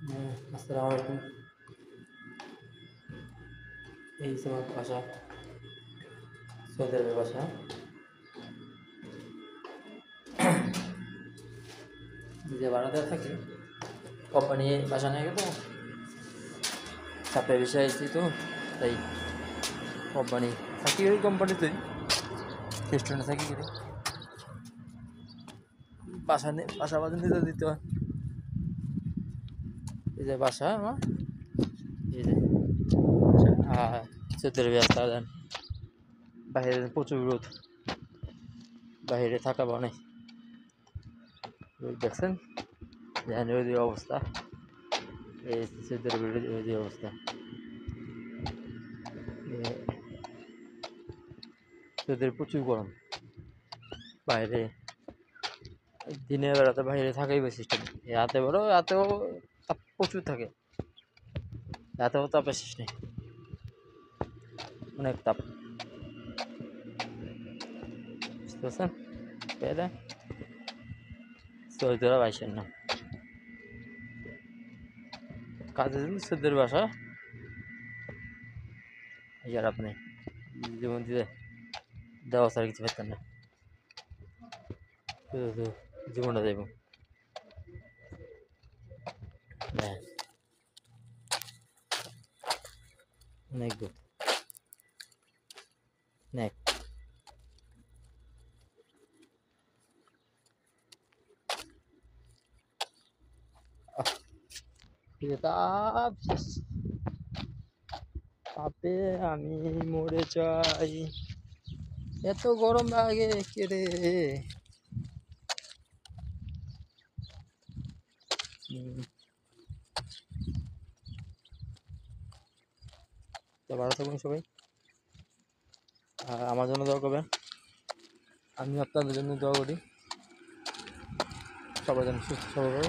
আসসালামু আলাইকুম। এই হচ্ছে আমার বাসা, সৌদি আরবের বাসা। যে ভাড়াতে থাকি কোম্পানি বাসা নিয়ে গেল, সাপ্লাই বেশি আইছি তো তাই কোম্পানি থাকি, ওই কোম্পানিতেই রেস্টুরেন্টে থাকি কিনে বাসা বাজার নিতে দিতে হয়। এই যে বাসা আমার, এই যে আর সৌদি আরবে আসতে দেন, বাইরে প্রচুর রোদ, বাইরে থাকা বানে রোদ দেখছেন, জানি ওই অবস্থা। এই সৌদি আরবের ওই অবস্থা, সৌদির প্রচুর গরম। বাইরে দিনের বেলাতে বাইরে থাকাই বেশি সিস্টেম, রাতে বড় রাতেও তাপ প্রচুর থাকে, রাতেও তাপের শেষ নেই, অনেক তাপ, বুঝতে পারছেন? বাইরে সৌদি আরব আইসেন না কাজে, যদি সৌদির বাসা আর আপনি জীবন দিতে দেওয়া ছাড়া কিছু পেতেন না, শুধু জীবনটা যাইব। হ্যাঁ, অনেক গুড, অনেক তাপ, তাপে আমি মরে যাই, এত গরম লাগে কে রে। তো ভালো থাকুন সবাই, আর আমার জন্য দোয়া করবেন, আমি আপনাদের জন্য দোয়া করি, সবার জন্য সুস্থ সবল